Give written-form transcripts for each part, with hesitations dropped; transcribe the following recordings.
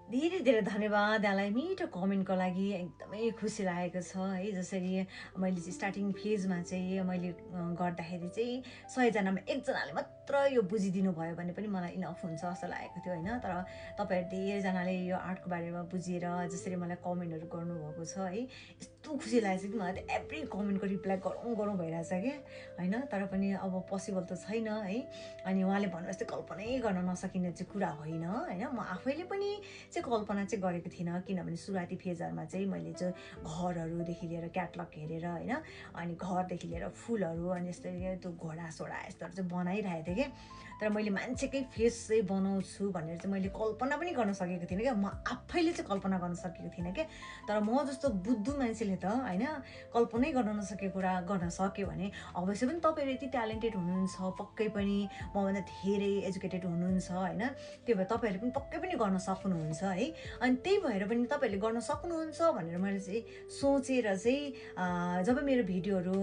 धेरै धेरै धन्यवाद यहाँलाई मिठो कमेन्टको लागि एकदमै खुसी लागेको छ है। जसरी मैले चाहिँ स्टार्टिङ फेजमा चाहिँ मैले गर्दाखेरि चाहिँ 100जनामा 1जनाले मात्र यो बुझिदिनु भयो भने पनि मलाई इनफ हुन्छ जस्तो लागेको थियो होइन। तर तपाईँहरू धेरैजनाले यो आर्टको बारेमा बुझेर जसरी मलाई कमेन्टहरू गर्नुभएको छ है, यस्तो खुसी लागेको छ कि मलाई त एभ्री कमेन्टको रिप्लाई गरौँ भइरहेछ क्या होइन। तर पनि अब पोसिबल त छैन है। अनि उहाँले भन्नुभयो जस्तै कल्पनै गर्न नसकिने चाहिँ कुरा होइन होइन। म आफैले पनि कल्पना चाहिँ गरेको थिइनँ, किनभने सुरुवाती फेजहरूमा चाहिँ मैले चाहिँ घरहरूदेखि लिएर क्याटलग हेरेर होइन, अनि घरदेखि लिएर फुलहरू अनि यस्तै त्यो घोडासोडा यस्तोहरू चाहिँ बनाइरहेको थिएँ क्या। तर मैले मान्छेकै फेस चाहिँ बनाउँछु भनेर चाहिँ मैले कल्पना पनि गर्न सकेको थिइनँ क्या। म आफैले चाहिँ कल्पना गर्न सकेको थिइनँ क्या। तर म जस्तो बुद्धु मान्छेले त होइन कल्पनै गर्न नसकेको कुरा गर्न सक्यो भने अवश्य पनि तपाईँहरू यति ट्यालेन्टेड हुनुहुन्छ, पक्कै पनि मभन्दा धेरै एजुकेटेड हुनुहुन्छ होइन। त्यो भएर तपाईँहरूले पनि पक्कै पनि गर्न सक्नुहुन्छ है। अनि त्यही भएर पनि तपाईँहरूले गर्न सक्नुहुन्छ भनेर मैले चाहिँ सोचेर चाहिँ जब मेरो भिडियोहरू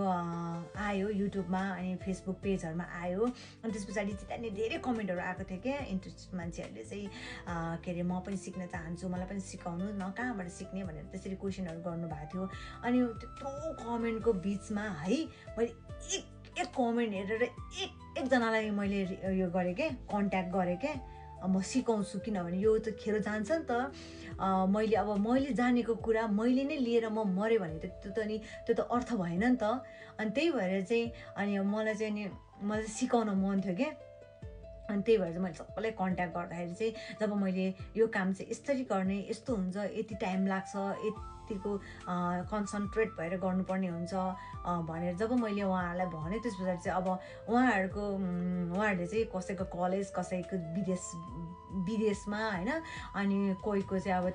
आयो युट्युबमा अनि फेसबुक पेजहरूमा आयो, अनि त्यस पछाडि चाहिँ त्यहाँनिर धेरै कमेन्टहरू आएको थियो क्या। इन्ट्रेस्टेड मान्छेहरूले चाहिँ के अरे म पनि सिक्न चाहन्छु, मलाई पनि सिकाउनु न, कहाँबाट सिक्ने भनेर त्यसरी क्वेसनहरू गर्नुभएको थियो। अनि त्यत्रो कमेन्टको बिचमा है मैले एक कमेन्ट हेरेर एकजनालाई मैले यो गरेँ क्या, कन्ट्याक्ट गरेँ क्या। म सिकाउँछु किनभने यो त खेर जान्छ नि त। मैले जानेको कुरा मैले नै लिएर म मरेँ भने त्यो त अर्थ भएन नि त। अनि त्यही भएर चाहिँ अनि मलाई सिकाउन मन थियो क्या। अनि त्यही भएर चाहिँ मैले सबैलाई कन्ट्याक्ट गर्दाखेरि चाहिँ जब मैले यो काम चाहिँ यसरी गर्ने, यस्तो हुन्छ, यति टाइम लाग्छ, यतिको कन्सन्ट्रेट भएर गर्नुपर्ने हुन्छ भनेर जब मैले उहाँहरूलाई भने, त्यस पछाडि चाहिँ अब उहाँहरूले चाहिँ कसैको कलेज, कसैको विदेशमा होइन, अनि कोहीको चाहिँ अब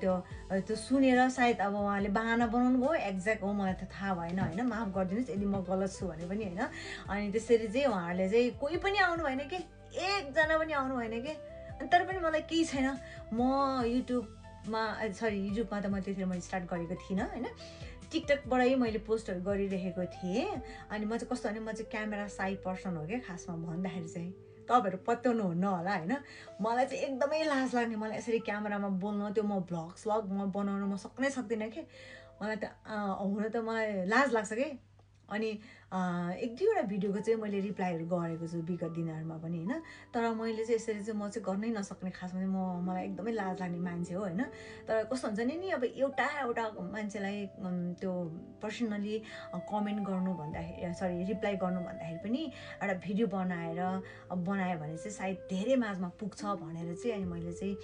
त्यो सुनेर सायद अब उहाँले बाहना बनाउनु भयो, एक्ज्याक्ट हो मलाई त थाहा भएन होइन, माफ गरिदिनुहोस् यदि म गलत छु भने पनि होइन। अनि त्यसरी चाहिँ उहाँहरूले चाहिँ कोही पनि आउनु भएन कि, एकजना पनि आउनु भएन कि। अनि तर पनि मलाई केही छैन, म युट्युबमा त म त्यतिखेर मैले स्टार्ट गरेको थिइनँ होइन, टिकटकबाटै मैले पोस्टहरू गरिरहेको थिएँ। अनि म चाहिँ कस्तो भने म चाहिँ क्यामेरा साई पर्सन हो क्या खासमा भन्दाखेरि चाहिँ, तपाईँहरू पत्याउनु हुन्न होला होइन। मलाई चाहिँ एकदमै लाज लाग्ने, मलाई यसरी क्यामेरामा बोल्न, त्यो म भ्लग्स बनाउनु म सक्दिनँ कि। मलाई त हुन त मलाई लाज लाग्छ कि। अनि एक दुईवटा भिडियोको चाहिँ मैले रिप्लाईहरू गरेको छु विगत दिनहरूमा पनि होइन। तर मैले चाहिँ यसरी चाहिँ म चाहिँ गर्नै नसक्ने, खासमा चाहिँ मलाई एकदमै लाज लाग्ने मान्छे हो होइन। तर कस्तो हुन्छ नि अब एउटा मान्छेलाई त्यो पर्सनली कमेन्ट गर्नु भन्दाखेरि रिप्लाई गर्नु भन्दाखेरि पनि एउटा भिडियो बनायो भने चाहिँ सायद धेरै माझमा पुग्छ भनेर चाहिँ अनि मैले चाहिँ